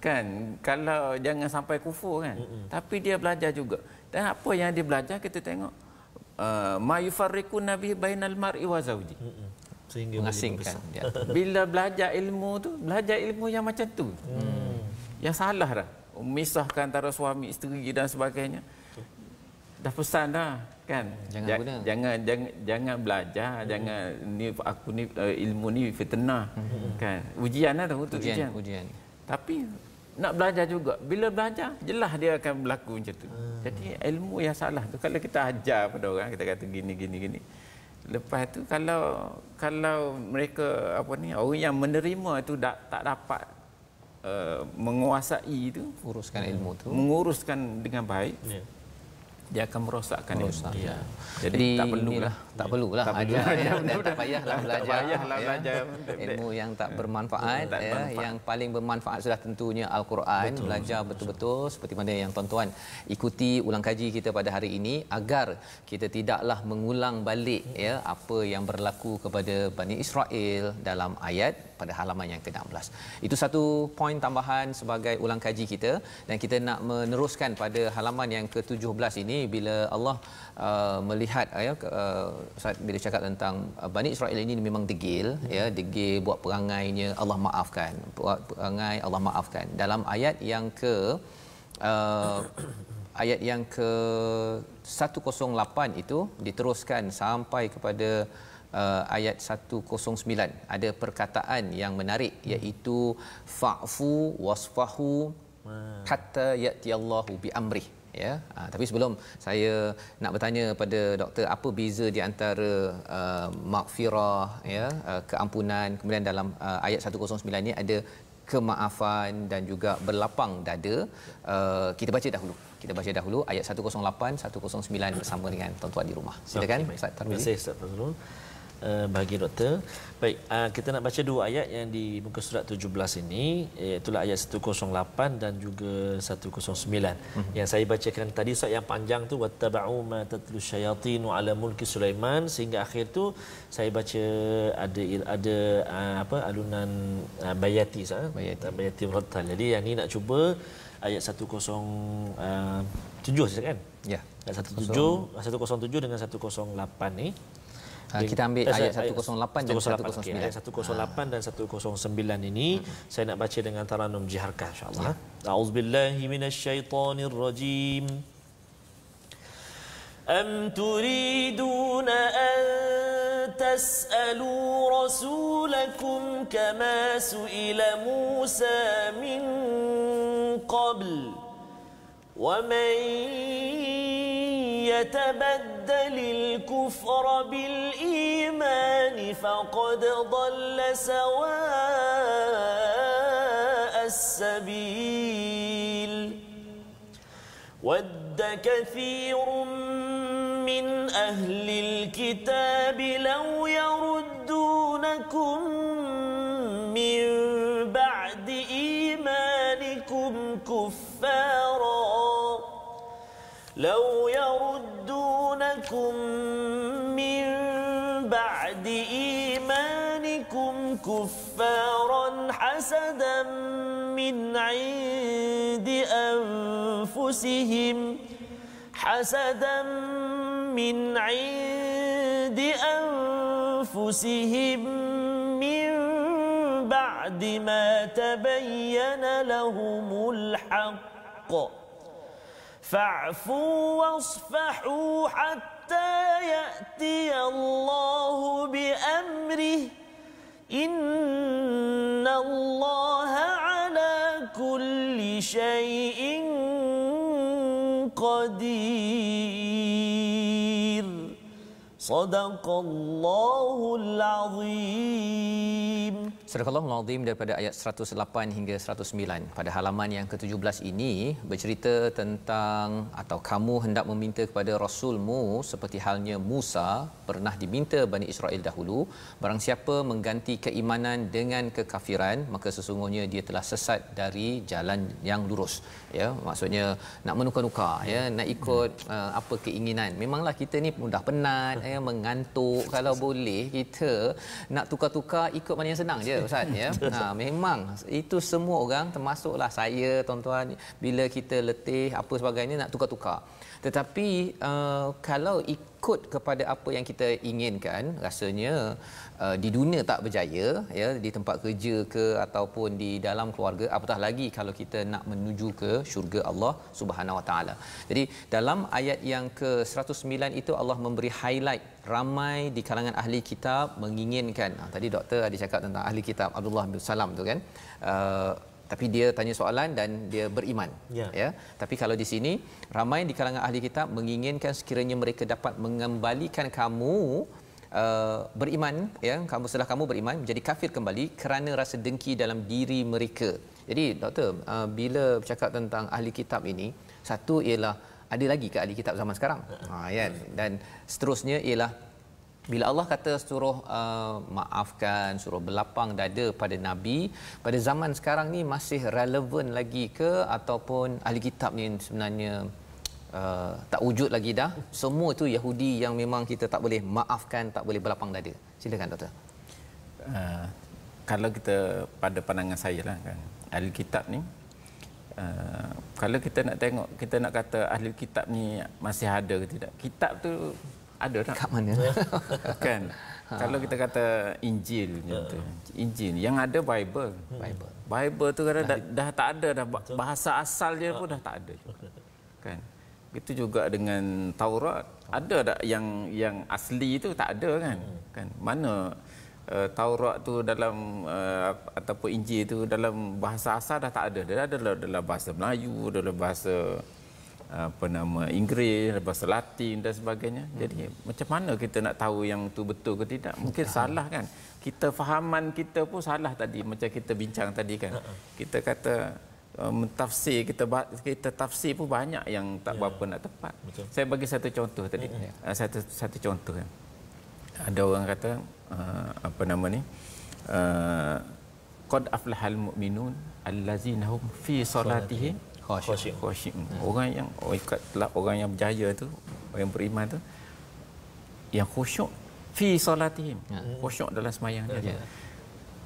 Kan? Kalau jangan sampai kufur kan. Tapi dia belajar juga. Dan apa yang dia belajar kita tengok ma yufarriqu nabi bainal mar'i wa zawji. Sehingga Mengasingkan dia. Bila belajar ilmu tu, belajar ilmu yang macam tu. Yang salah dah. Memisahkan antara suami isteri dan sebagainya. Dah pesan dah kan. Jangan belajar, jangan ni aku ni ilmu ni fitnah. Kan. Ujian dah untuk ujian. Tapi nak belajar juga. Bila belajar, jelas dia akan berlaku macam tu. Jadi ilmu yang salah tu kalau kita ajar pada orang, kita kata gini. Lepas tu kalau mereka apa ni, orang yang menerima tu tak dapat menguasai itu, menguruskan dengan baik. Dia akan merosakkan ilmu. Ya. Jadi tak perlulah ajar dan tak payahlah belajar belajar ilmu yang tak bermanfaat, yang paling bermanfaat sudah tentunya Al-Quran. Belajar betul-betul seperti mana yang tuan-tuan ikuti ulang kaji kita pada hari ini agar kita tidaklah mengulang balik apa yang berlaku kepada Bani Israel dalam ayat pada halaman yang ke-16. Itu satu poin tambahan sebagai ulang kaji kita, dan kita nak meneruskan pada halaman yang ke-17 ini bila Allah melihat Ustaz bila cakap tentang Bani Israel ini memang degil, degil buat perangainya, Allah maafkan. Buat perangai Allah maafkan. Dalam ayat yang ke 108 itu diteruskan sampai kepada ayat 109. Ada perkataan yang menarik iaitu fa'fu wasfahu hatta ya'tiyallahu bi amrih. Tapi sebelum saya nak bertanya pada doktor apa beza di antara maghfirah, keampunan, kemudian dalam ayat 109 ni ada kemaafan dan juga berlapang dada. Kita baca dahulu ayat 108 109 bersama dengan tuan-tuan di rumah. Silakan Ustaz Tarmizi. Terima kasih Ustaz Fazrul. Bagi doktor. Baik, kita nak baca dua ayat yang di muka surat 17 ini, iaitu ayat 108 dan juga 109. Yang saya bacakan tadi Ustaz yang panjang tu, wattaba'u ma tatlu syayatinu ala mulki Sulaiman, sehingga akhir tu saya baca ada alunan bayati bayati murattal. Jadi yang ni nak cuba ayat 107 kan? Ya. Ayat 107 dengan 108 ni. Kita ambil ayat 108 dan 109. Ayat 108 dan 109 ini saya nak baca dengan taranum jiharkah insya-Allah. A'udzubillahi minasyaitonir rajim. Am turiduna an tas'alu rasulakum kama su'ila Musa min qabl wa man يتبدل الكفر بالإيمان فقد ضل سواء السبيل ود كثير من أهل الكتاب لو يردونكم من بعد إيمانكم كفارا من بعد إيمانكم كفارا حسدا من عند أنفسهم من بعد ما تبين لهم الحق فاعفوا واصفحوا حتى يأتي الله بأمره إن الله على كل شيء قدير Sadaqallahul azim. Sadaqallahul azim daripada ayat 108 hingga 109. Pada halaman yang ke-17 ini bercerita tentang atau kamu hendak meminta kepada rasulmu seperti halnya Musa pernah diminta Bani Israel dahulu, barang siapa mengganti keimanan dengan kekafiran maka sesungguhnya dia telah sesat dari jalan yang lurus. Ya, maksudnya nak menukar-nukar, ya, nak ikut apa keinginan. Memanglah kita ni mudah penat, ya, mengantuk. Kalau boleh kita nak tukar-tukar ikut mana yang senang je, Ustaz, ya. Memang itu semua orang, termasuklah saya, tuan-tuan, bila kita letih apa sebagainya nak tukar-tukar. Tetapi kalau ikut kepada apa yang kita inginkan, rasanya di dunia tak berjaya, ya, di tempat kerja ke ataupun di dalam keluarga, apatah lagi kalau kita nak menuju ke syurga Allah Subhanahu Wa Taala. Jadi dalam ayat yang ke-109 itu Allah memberi highlight ramai di kalangan ahli kitab menginginkan. Tadi doktor ada cakap tentang ahli kitab Abdullah bin Salam tu kan. Tapi dia tanya soalan dan dia beriman, ya. Tapi kalau di sini ramai di kalangan ahli kitab menginginkan sekiranya mereka dapat mengembalikan kamu beriman, ya, kamu setelah kamu beriman menjadi kafir kembali kerana rasa dengki dalam diri mereka. Jadi doktor, bila bercakap tentang ahli kitab ini, satu ialah ada lagi ke ahli kitab zaman sekarang, kan, dan seterusnya ialah bila Allah kata suruh maafkan, suruh berlapang dada pada Nabi, pada zaman sekarang ni masih relevan lagi ke ataupun ahli kitab ni sebenarnya tak wujud lagi dah? Semua itu Yahudi yang memang kita tak boleh maafkan, tak boleh berlapang dada. Silakan doktor. Kalau kita pada pandangan saya lah kan, ahli kitab ni kalau kita nak tengok, kita nak kata ahli kitab ni masih ada ke tidak, kitab tu ada tak? Kat mana? Kan? Kalau kita kata Injil, Injil yang ada Bible. Bible tu kadang dah tak ada dah, bahasa asal dia pun dah tak ada. Kan? Itu juga dengan Taurat. Ada tak yang asli tu tak ada kan? Kan? Mana Taurat tu dalam ataupun Injil tu dalam bahasa asal dah tak ada. Dia ada dalam bahasa Melayu, dalam bahasa Inggeris, bahasa Latin dan sebagainya. Jadi macam mana kita nak tahu yang tu betul ke tidak? Mungkin salah kan. Kita fahaman kita pun salah tadi, macam kita bincang tadi kan. Kita kata mentafsir, kita tafsir pun banyak yang tak berapa nak tepat. Betul. Saya bagi satu contoh tadi. Satu contoh kan. Ada orang kata qad aflahal mu'minun allazina hum fi salatihim khashi'un. Orang yang orang yang berjaya tu, orang yang beriman tu yang khusyuk fi salatihim, khusyuk dalam sembahyang dia.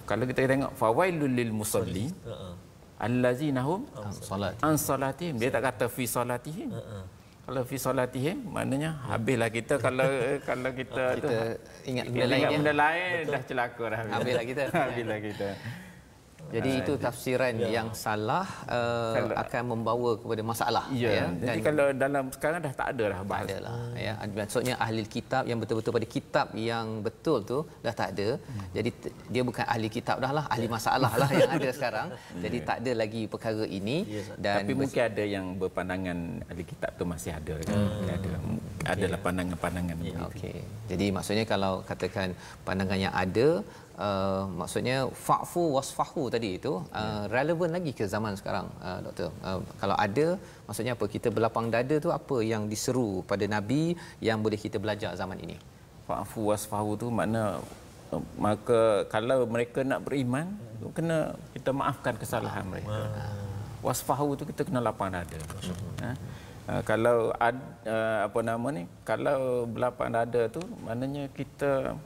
Kalau kita tengok fawailul lil musallin allazina hum an salatihim, dia tak kata fi salatihim. Kalau fi salatihim maknanya habislah kita kalau kita ingat benda lain dah celaka dah. Habislah kita. Jadi itu tafsiran yang salah akan membawa kepada masalah. Ya. Jadi kalau dalam sekarang dah tak ada dah bahasa. Tak adalah, ya. Maksudnya ahli kitab yang betul-betul pada kitab yang betul tu dah tak ada. Jadi dia bukan ahli kitab dah lah, ahli masalah lah yang ada sekarang. Jadi tak ada lagi perkara ini. Dan tapi mungkin ada yang berpandangan ahli kitab tu masih ada kan. Adalah pandangan-pandangan begitu. Okey. Jadi maksudnya kalau katakan pandangan yang ada, maksudnya fa'fu wasfahu tadi itu relevan lagi ke zaman sekarang, doktor? Kalau ada, maksudnya apa? Kita berlapang dada tu apa yang diseru pada Nabi yang boleh kita belajar zaman ini? Fa'fu wasfahu tu makna maka kalau mereka nak beriman, kena kita maafkan kesalahan mereka. Wasfahu tu kita kena lapang dada. Kalau kalau berlapang dada tu maknanya kita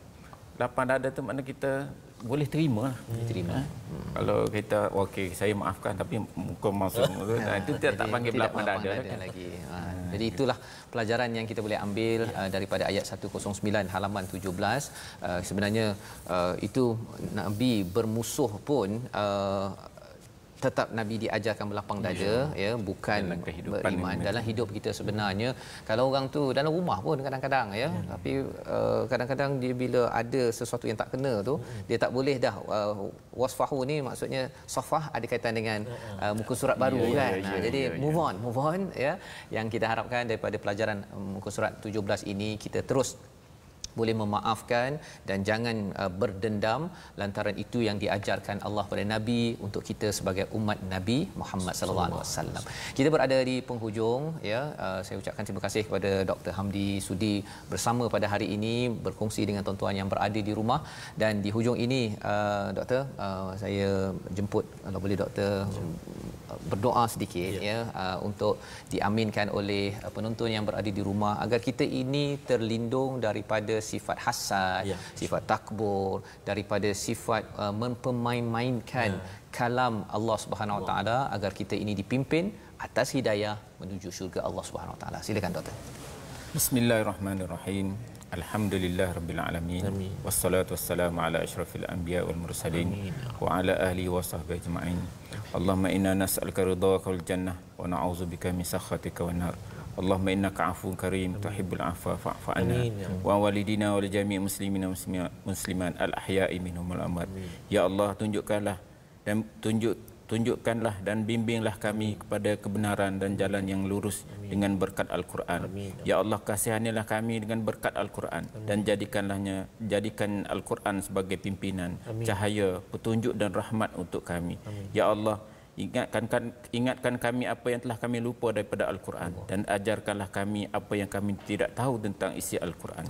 lapang dada tu maknanya kita boleh terima. Kalau kita okey saya maafkan tapi muka masuk itu tak panggil berlapang dada lagi. Jadi itulah pelajaran yang kita boleh ambil daripada ayat 109 halaman 17. Sebenarnya itu Nabi bermusuh pun tetap Nabi diajarkan berlapang dada, ya, bukan beriman dalam hidup kita. Sebenarnya kalau orang tu dalam rumah pun kadang-kadang, ya, tapi kadang-kadang dia bila ada sesuatu yang tak kena tu, dia tak boleh dah wasfahu ni maksudnya safah ada kaitan dengan muka surat baru kan. Jadi move on, ya. Yang kita harapkan daripada pelajaran muka surat 17 ini, kita terus boleh memaafkan dan jangan berdendam, lantaran itu yang diajarkan Allah pada Nabi untuk kita sebagai umat Nabi Muhammad sallallahu alaihi wasallam. Kita berada di penghujung ya. Saya ucapkan terima kasih kepada Dr. Hamdi sudi bersama pada hari ini berkongsi dengan tuan-tuan yang berada di rumah. Dan di hujung ini doktor, saya jemput kalau boleh doktor berdoa sedikit ya untuk diaminkan oleh penonton yang berada di rumah agar kita ini terlindung daripada sifat hasad, sifat takbur, daripada sifat mempermain-mainkan kalam Allah Subhanahu Wa Taala, agar kita ini dipimpin atas hidayah menuju syurga Allah Subhanahu Wa Taala. Silakan doktor. Bismillahirrahmanirrahim. Alhamdulillah rabbil alamin. Wassalatu wassalamu ala asyrafil anbiya wal mursalin wa ala alihi wa sahbihi ajma'in. Allahumma inna nas'aluka ridhaka wal jannah wa na'udzubika min sakhatika wan nar. Allahumma innaka afuwwun karim tuhibbul afwa fa'fu anna wa walidina wa li jami'il muslimina muslimat al ahya'i minhum wal amwat. Ya Allah, tunjukkanlah dan bimbinglah kami kepada kebenaran dan jalan yang lurus dengan berkat Al-Quran. Ya Allah, kasihanilah kami dengan berkat Al-Quran dan jadikan Al-Quran sebagai pimpinan, cahaya, petunjuk dan rahmat untuk kami. Ya Allah, ingatkan kami apa yang telah kami lupa daripada Al-Quran dan ajarkanlah kami apa yang kami tidak tahu tentang isi Al-Quran.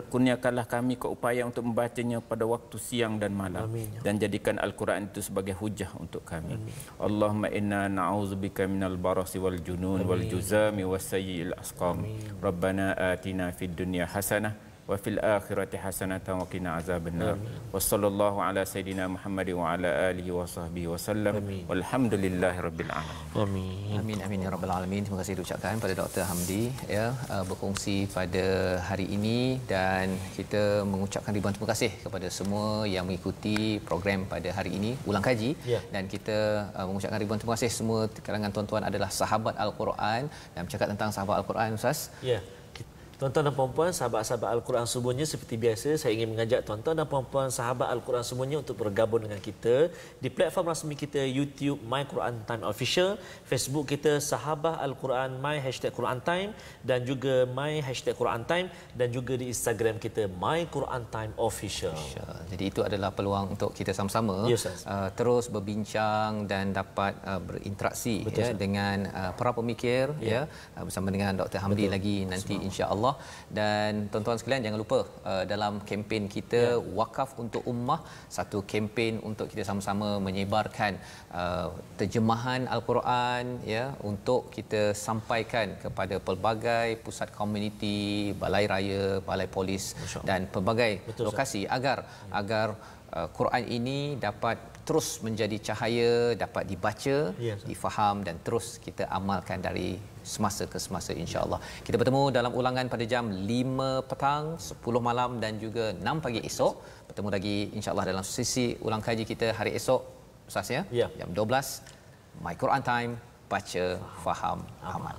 Kurniakanlah kami keupayaan untuk membacanya pada waktu siang dan malam. Dan jadikan Al-Quran itu sebagai hujah untuk kami. Allahumma inna na'udzubika minal barasi wal junun wal juzami was sayyi'il asqam. Rabbana atina fid dunya hasanah wa fil akhirati hasanatan wa qina azabannar. Wassallallahu ala sayidina Muhammad wa ala alihi wa sahbihi wasallam. Walhamdulillahirabbil alamin. Amin amin ya rabbal alamin. Terima kasih diucapkan pada Dr. Hamdi ya berkongsi pada hari ini, dan kita mengucapkan ribuan terima kasih kepada semua yang mengikuti program pada hari ini ulang kaji, dan kita mengucapkan ribuan terima kasih semua kalangan tuan-tuan adalah sahabat Al-Quran. Dan bercakap tentang sahabat Al-Quran, Ustaz. Ya. Tuan-tuan dan puan-puan, sahabat-sahabat Al-Quran semuanya, seperti biasa saya ingin mengajak tuan-tuan dan puan-puan sahabat Al-Quran semuanya untuk bergabung dengan kita di platform rasmi kita YouTube My Quran Time Official, Facebook kita Sahabah Al-Quran My #Quran Time, dan juga My #Quran Time, dan juga di Instagram kita My Quran Time Official. Jadi itu adalah peluang untuk kita sama-sama terus berbincang dan dapat berinteraksi dengan para pemikir bersama dengan Dr. Hamdi lagi nanti insya-Allah. Dan tuan-tuan sekalian, jangan lupa dalam kempen kita Wakaf untuk Ummah, satu kempen untuk kita sama-sama menyebarkan terjemahan Al-Quran untuk kita sampaikan kepada pelbagai pusat komuniti, balai raya, balai polis dan pelbagai lokasi agar Quran ini dapat terus menjadi cahaya, dapat dibaca, difaham dan terus kita amalkan dari semasa ke semasa insya-Allah. Kita bertemu dalam ulangan pada jam 5 petang, 10 malam dan juga 6 pagi esok. Bertemu lagi insya-Allah dalam sesi ulang kaji kita hari esok, Ustaz ya. Jam 12 My Quran Time, baca, faham, amal.